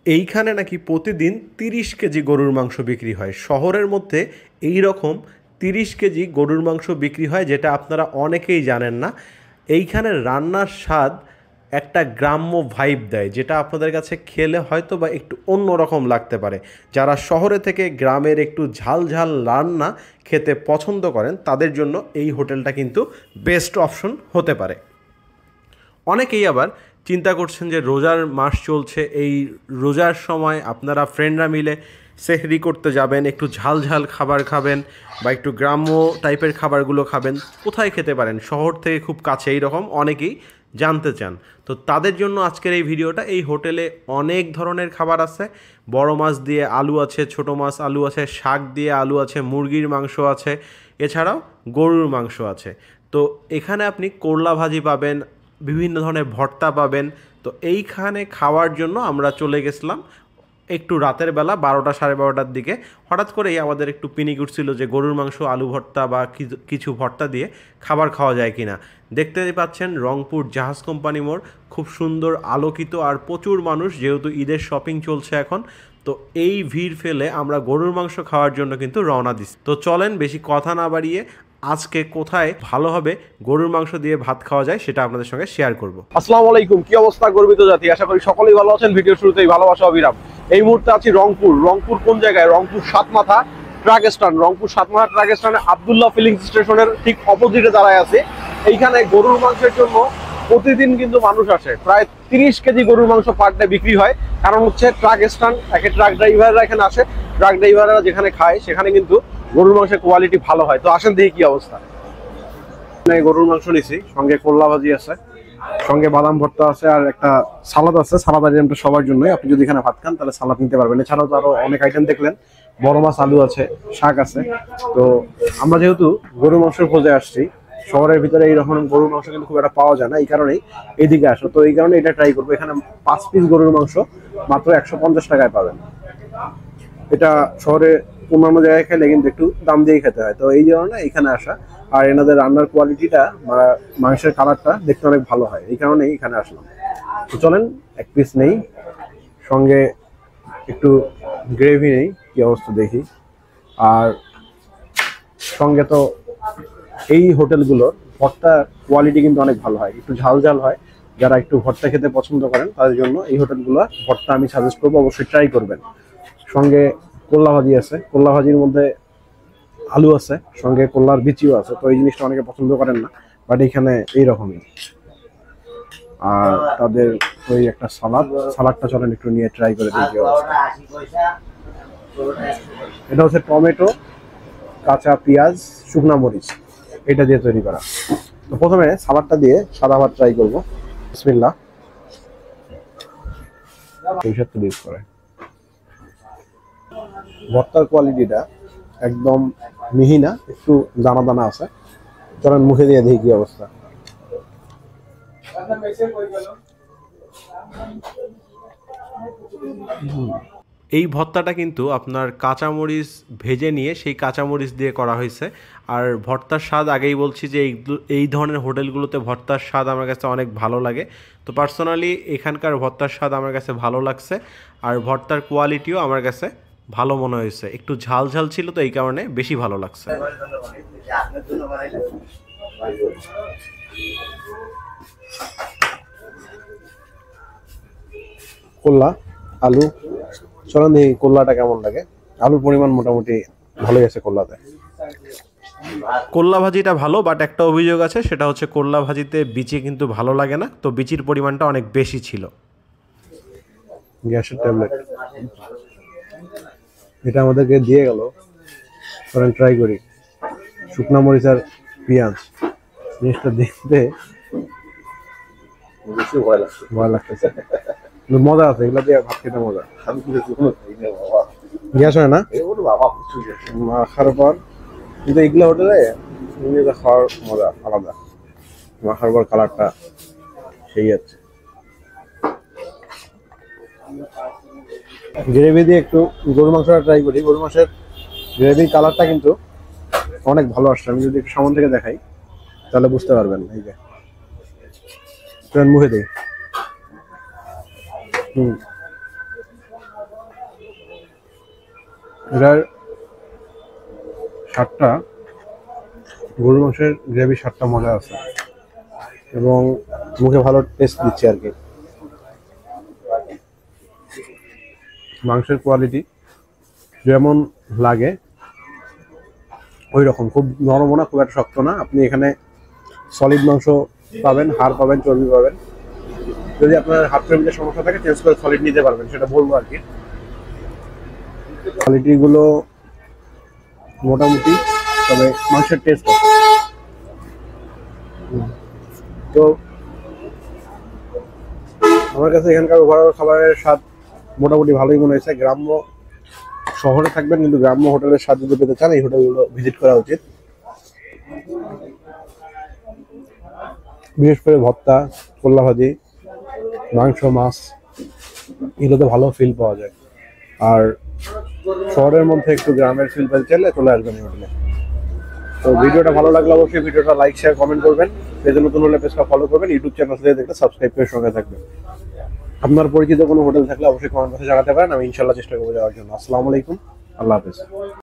এইখানে নাকি প্রতিদিন 30 কেজি গরুর মাংস বিক্রি হয়। শহরের মধ্যে এই রকম 30 কেজি গরুর মাংস বিক্রি হয়, যেটা আপনারা অনেকেই জানেন না। এইখানে রান্নার স্বাদ একটা গ্রাম্য ভাইব দেয়, যেটা আপনাদের কাছে খেলে হয়তো বা একটু অন্যরকম লাগতে পারে। যারা শহরে থেকে গ্রামের একটু ঝাল ঝাল রান্না খেতে পছন্দ করেন তাদের জন্য এই হোটেলটা কিন্তু বেস্ট অপশন হতে পারে। অনেকেই আবার চিন্তা করছেন যে রোজার মাস চলছে, এই রোজার সময় আপনারা ফ্রেন্ডরা মিলে সেহরি করতে যাবেন, একটু ঝাল ঝাল খাবার খাবেন বা একটু গ্রাম্য টাইপের খাবারগুলো খাবেন, কোথায় খেতে পারেন? শহর থেকে খুব কাছে, এইরকম অনেকেই জানতে চান। তো তাদের জন্য আজকের এই ভিডিওটা। এই হোটেলে অনেক ধরনের খাবার আছে। বড় মাছ দিয়ে আলু আছে, ছোট মাছ আলু আছে, শাক দিয়ে আলু আছে, মুরগির মাংস আছে, এছাড়াও গরুর মাংস আছে। তো এখানে আপনি করলা ভাজি পাবেন, বিভিন্ন ধরনের ভর্তা পাবেন। তো এইখানে খাওয়ার জন্য আমরা চলে গেছিলাম একটু রাতের বেলা 12টা সাড়ে 12টার দিকে। হঠাৎ করেই আমাদের একটু পিনি উঠছিল যে গরুর মাংস আলু ভর্তা বা কিছু ভর্তা দিয়ে খাবার খাওয়া যায় কি না। দেখতে পাচ্ছেন রংপুর জাহাজ কোম্পানি মোড় খুব সুন্দর আলোকিত, আর প্রচুর মানুষ, যেহেতু ঈদের শপিং চলছে এখন। তো এই ভিড় ফেলে আমরা গরুর মাংস খাওয়ার জন্য কিন্তু রওনা দিচ্ছি। তো চলেন বেশি কথা না বাড়িয়ে আজকে কোথায় ভালোভাবে গরুর মাংস দিয়ে ভাত খাওয়া যায় সেটা আপনাদের সঙ্গে শেয়ার করব। আসসালামু আলাইকুম, কি অবস্থা গর্বিত জাতি? আশা করি সকলেই ভালো আছেন। ভিডিও শুরুতেই ভালোবাসা অবিরাম। এই মুহূর্তে আছি রংপুর কোন জায়গায়? Rangpur Satmatha truck stand. Rangpur Satmatha truck স্ট্যান্ডে আব্দুল্লাহ ফিলিং স্টেশনের ঠিক অপোজিটে দাঁড়ায় আছে। এইখানে গরুর মাংসের জন্য প্রতিদিন কিন্তু মানুষ আসে। প্রায় 30 কেজি গরুর মাংস পার ডে বিক্রি হয়। কারণ হচ্ছে ট্রাক স্ট্যান্ড, একে ট্রাক ড্রাইভাররা এখানে আসে, ট্রাক ড্রাইভাররা যেখানে খায় সেখানে কিন্তু গরুর মাংসের কোয়ালিটি ভালো হয়। তো আসেন দেখি কি অবস্থা। গরুর মাংস নিছি, সঙ্গে করলা ভাজি আছে, সঙ্গে বাদাম ভর্তা আছে, আর একটা সালাদ আছে। সালাদ আইটেমটা সবার জন্যই, আপনি যদি এখানে ভাত খান তাহলে সালাদ নিতে পারবেন। এছাড়াও তো আরো অনেক আইটেম দেখলেন, বড় মাছ আলু আছে, শাক আছে। তো আমরা যেহেতু গরুর মাংসের খোঁজে আসছি, শহরের ভিতরে এইরকম গরুর মাংস কিন্তু খুব একটা পাওয়া যায় না, এই কারণেই এইদিকে আসো। তো এই কারণে এটা ট্রাই করবো। এখানে 5 পিস গরুর মাংস মাত্র 150 টাকায় পাবেন। এটা শহরে অন্যান্য জায়গায় খেলে কিন্তু একটু দাম দিয়েই খেতে হয়। তো এই কারণে এখানে আসা। আর এনাদের রান্নার কোয়ালিটিটা বা মাংসের কালারটা দেখতে অনেক ভালো হয়, এই কারণেই এখানে আসলাম। তো চলেন এক পিস নেই, সঙ্গে একটু গ্রেভি নেই, কি অবস্থা দেখি। আর সঙ্গে তো এই হোটেলগুলোর ভর্তা কোয়ালিটি কিন্তু অনেক ভালো হয়, একটু ঝাল ঝাল হয়। যারা একটু ভর্তা খেতে পছন্দ করেন তাদের জন্য এই হোটেলগুলো ভর্তা আমি সাজেস্ট করবো, অবশ্যই ট্রাই করবেন। সঙ্গে করলা ভাজি আছে, করলা ভাজির মধ্যে আলু আছে, সঙ্গে কলার বিচিও আছে। তো এই জিনিসটা অনেকে পছন্দ করেন না, বাট এখানে এইরকমই। আর তাদের ওই একটা সালাদটা চলেন একটু নিয়ে ট্রাই করে দেখি। এটা হচ্ছে টমেটো, কাঁচা পেঁয়াজ, শুকনা মরিচ, এটা দিয়ে তৈরি করা। তো প্রথমে সালাদটা দিয়ে সাদা ভাত ট্রাই করবো। বিসমিল্লাহ। ইউজ করে ভর্তার কোয়ালিটিটা একদম মিহি না, একটু দানা দানা আছে। চলেন মুখে দিয়ে দেখি কি অবস্থা। এই ভর্তাটা কিন্তু আপনার কাঁচামরিচ ভেজে নিয়ে সেই কাঁচামরিচ দিয়ে করা হয়েছে। আর ভর্তার স্বাদ, আগেই বলছি যে এই ধরনের হোটেলগুলোতে ভর্তার স্বাদ আমার কাছে অনেক ভালো লাগে। তো পার্সোনালি এখানকার ভর্তার স্বাদ আমার কাছে ভালো লাগছে, আর ভর্তার কোয়ালিটিও আমার কাছে ভালো মনে হয়েছে। একটু ঝাল ঝাল ছিল, তো এই কারণে বেশি ভালো লাগছে। করলা আলু, চলেন দেখি করলাটা কেমন লাগে। আলুর পরিমাণ মোটামুটি ভালোই আছে করলাতে। করলা ভাজিটা ভালো, বাট একটা অভিযোগ আছে, সেটা হচ্ছে করলা ভাজিতে বিচি কিন্তু ভালো লাগে না। তো বিচির পরিমাণটা অনেক বেশি ছিল। গ্যাসের ট্যাবলেট এটা আমাদেরকে দিয়ে গেল, চলেন ট্রাই করি। শুকনা মরিচ আর পেঁয়াজ, জিনিসটা দেখতে ভয় লাগতেছে, মজা আছে। এগুলা দিয়ে ভাত খেতে মজা। গ্যাস হয় না মাখার পর, কিন্তু এগুলো হোটেলে খাওয়ার মজা আলাদা। মাখার পর কালারটা সেই আছে। গ্রেভি দিয়ে একটু গরু মাংসটা ট্রাই করি। গরু মাংসের গ্রেভির কালারটা কিন্তু অনেক ভালো আসছে। আমি যদি একটু সামনে থেকে দেখাই তাহলে বুঝতে পারবেন। এই যে মুখে দিই, এটার স্বাদটা, গরুর মাংসের গ্রেভির স্বাদটা মজা আছে এবং মুখে ভালো টেস্ট দিচ্ছে আর কি। মাংসের কোয়ালিটি যেমন লাগে ওই রকম, খুব নরম না, খুব একটা শক্ত না। আপনি এখানে সলিড মাংস পাবেন, হাড় পাবেন, চর্বি পাবেন। যদি আপনার হাত চর্বিতে সমস্যা থাকে চেঞ্জ করে সলিড নিতে পারবেন, সেটা বলবো আর কি। কোয়ালিটিগুলো মোটামুটি, তবে মাংসের টেস্ট আছে। তো আমার কাছে এখানকার ওভারঅল খাবারের স্বাদ মোটামুটি ভালোই মনে হয়েছে। গ্রাম্য শহরে থাকবেন কিন্তু গ্রাম্য হোটেলের স্বাদ যদি পেতে চান এই হোটেলগুলো ভিজিট করা উচিত। বিশেষ করে ভর্তা, কল্লা ভাজি, মাংস, মাছ, এগুলোতে ভালো ফিল পাওয়া যায়। আর শহরের মধ্যে একটু গ্রামের ফিল পেতে চাইলে চলে আসবেন এই হোটেলে। তো ভিডিওটা ভালো লাগলে অবশ্যই ভিডিওটা লাইক, শেয়ার, কমেন্ট করবেন। পেজে নতুন হলে পেজটা ফলো করবেন, ইউটিউব চ্যানেল থেকে দেখলে সাবস্ক্রাইব করে সঙ্গে থাকবেন। আপনার পরিচিত কোনো হোটেল থাকলে অবশ্যই কমেন্ট বক্সে জানাতে পারেন, আমি ইনশাল্লাহ চেষ্টা করবো যাওয়ার জন্য। আসসালামু আলাইকুম, আল্লাহ হাফেজ।